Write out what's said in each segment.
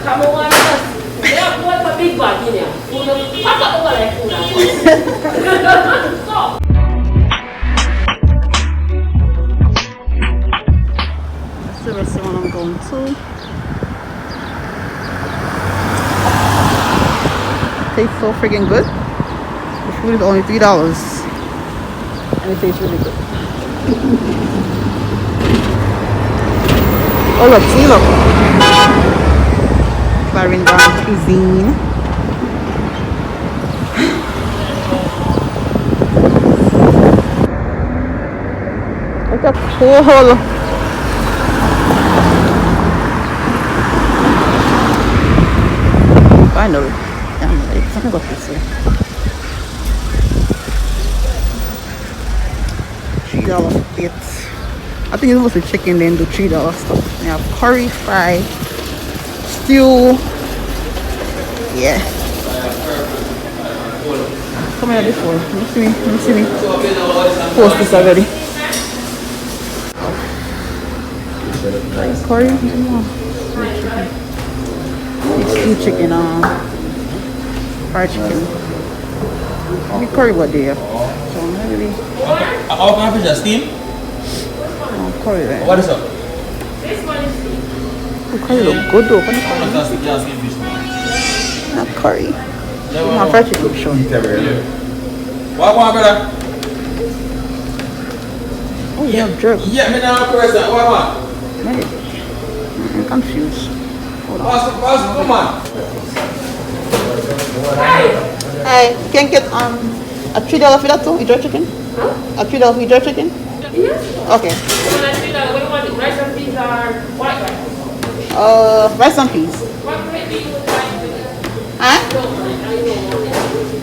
Come on, they are what a big bag in here. Papa over like food. Stop. That's the restaurant I'm going to. Tastes so freaking good. The food is only $3 and it tastes really good. Oh look, see look. Clarendon cuisine. Look at cool. Finally. Let me go this way. $3 plates. I think it's mostly chicken, then do $3 stuff. We have curry, fry, stew. Yeah. Come here this one. Let me see me. Post this already. Curry. Stew chicken. Fried chicken. The curry what there. So maybe. How can I fish that steam? Curry right. What is up? This one is steam. The curry look good though. Can you curry? Not curry. My fried chicken look sure. What, brother? Oh, you have jerk. Yeah, me now person. What? Maybe. I'm confused. Hold on. Pass, come on. Hi, can I get a $3 for that too? You jerk chicken? Huh? A $3 for your jerk chicken? Yes. Okay. When I see that, what do you want? Rice and peas or white rice? Rice and peas. What grade do you would like with it? Huh? Don't mind, I know.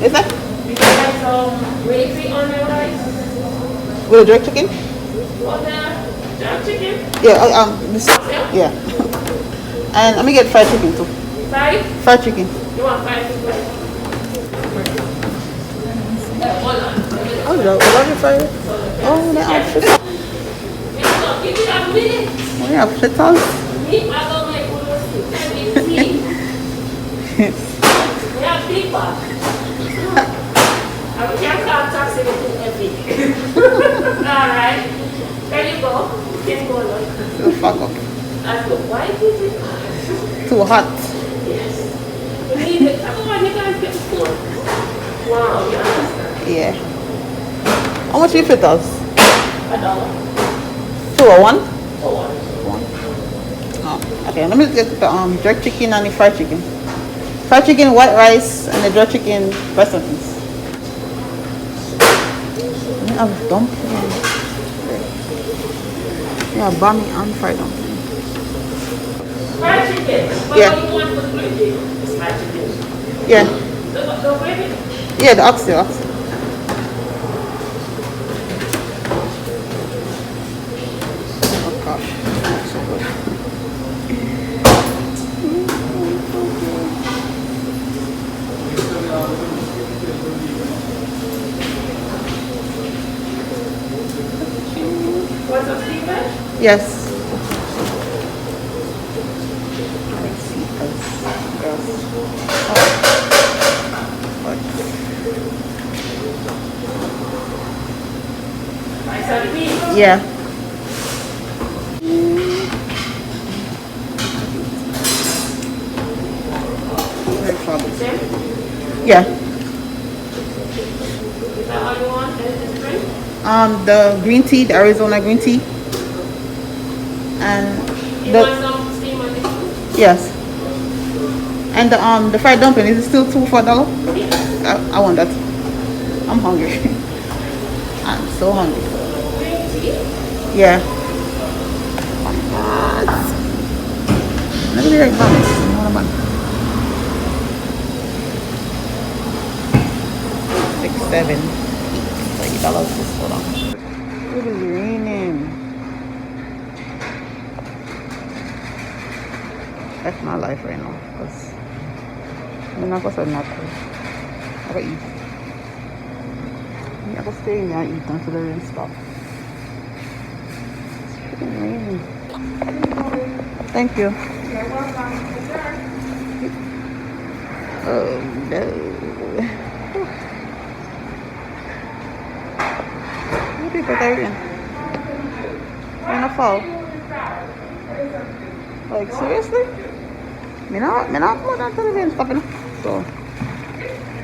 Is that? You can have some gravy on your rice. With a jerk chicken? On the jerk chicken? Yeah, this, yeah. And let me get fried chicken too. Fried? Fried chicken. You want fried chicken? Hold on. Oh, you love it fried? Oh, they have fritters. Give it a minute. Oh, they have fritters. Me, I don't make good meat. We have big bag. And we can't start taxing it too heavy. Alright. There you go. You can go now. The fuck up. That's good. Why is it Too hot. Yes. You need it. Otherwise, you guys get full. Wow, you understand? Yeah. How much are your fritters? $1. 2 or 1? For one. Oh, okay. Let me get the jerk chicken and the fried chicken. Fried chicken, white rice, and the jerk chicken breast and peas. Let me have dumpling. Yeah, bami and fried dumpling. Fried chicken. What Yeah. do you want for the gravy? It's fried chicken. Yeah. The gravy? Yeah, the oxtail. Oxtail. Oh gosh, that's so good. What's up, Steven? Yes. Let's see. Yes. Rice and peas. Yeah. Same? Yeah. Is that all you want? Anything different? The green tea, the Arizona green tea. And You want some steam on this one? yes. And the fried dumpling, is it still $2 for $1? I want that. I'm hungry. I'm so hungry. Green tea? Yeah. Oh my God. Let me be right back. What am I? 6, 7, $8, $30. Hold on. It is raining. That's my life right now. Cause I'm not gonna not cool. I gotta eat. I'm gonna stay in there and eat until the rain stops. It's freaking raining. Thank you. You're welcome. Oh no. What people there in? In a fall. Like seriously? Me not come out until the rain stop, you know? So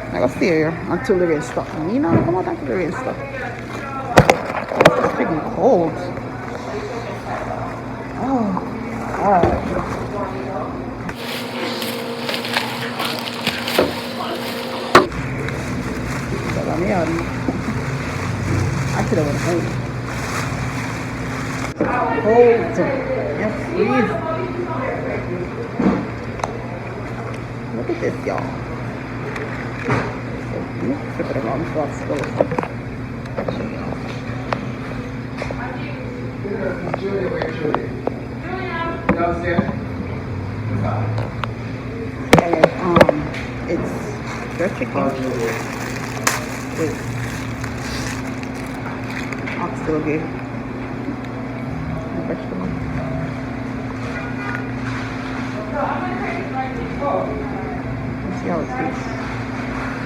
I gotta stay here until the rain stop. Me not come out until the rain stop. It's freaking cold. Oh God. Actually, I want to hold. Hold. Yes, please. Look at this, y'all. Flip it around so it's still. It's jerk chicken with oxtail and vegetable. Let's see how it tastes.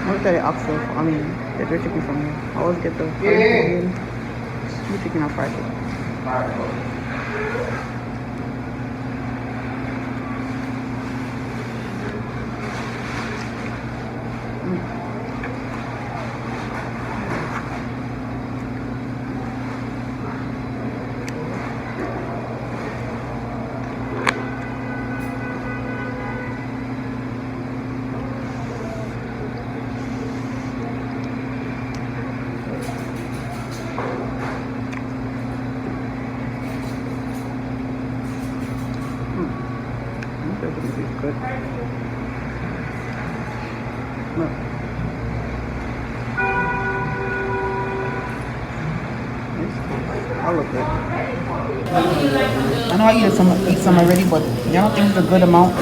I looked at the oxtail, the jerk chicken from here. I always get the chicken or fried chicken. Good. Look. I look good. I know I eat some already, but you don't think it's a good amount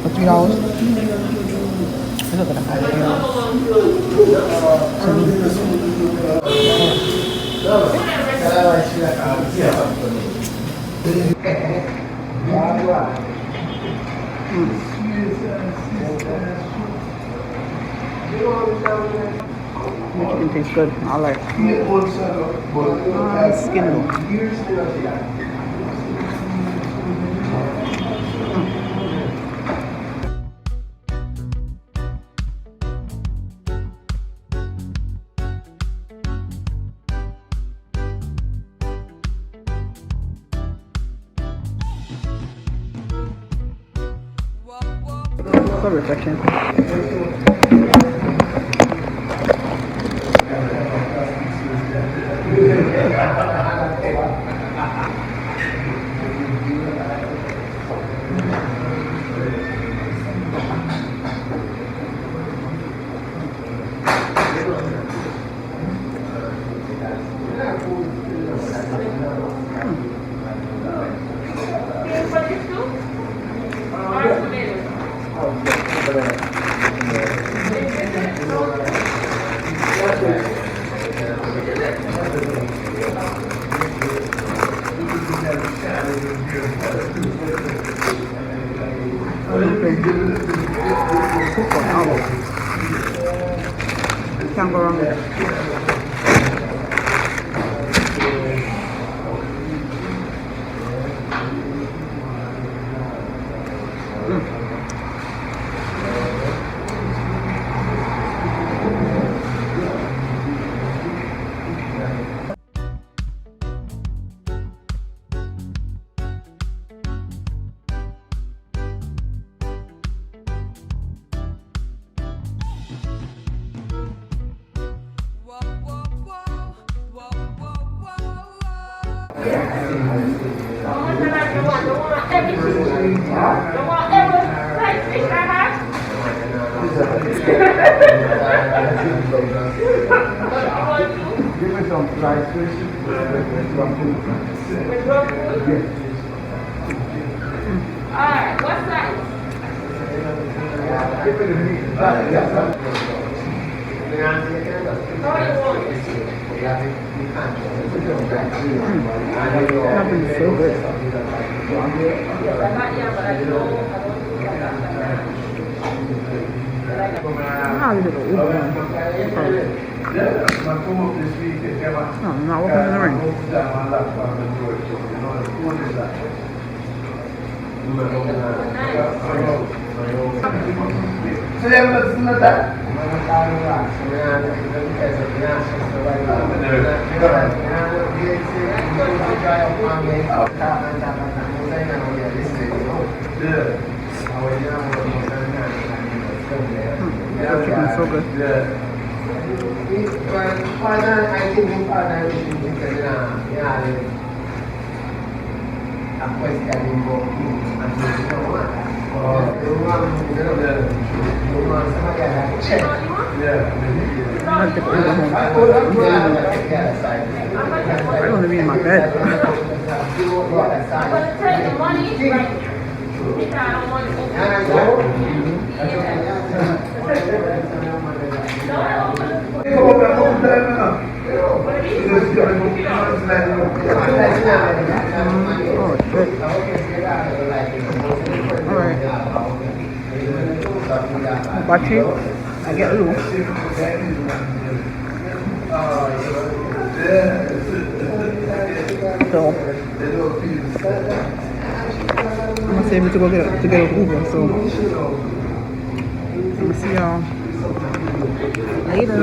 for $3? It's a good amount. The chicken tastes good. I like it. Skin though. So refreshing. Can't go wrong with it. Give me some fried fish with something. Alright, what size? Give me the meat. Nothing's so good. can't really do it. Yeah, my come up this week. No, I'm not working in the ring. So you haven't seen that? Chicken's so good. Yeah. I'll take Uber home. I don't want to be in my bed. I'm gonna take the money right here. Because I don't want to open Oh, shit. Alright. Battery. I get low. So I'm gonna save it to go get Uber. So I'm gonna see y'all later.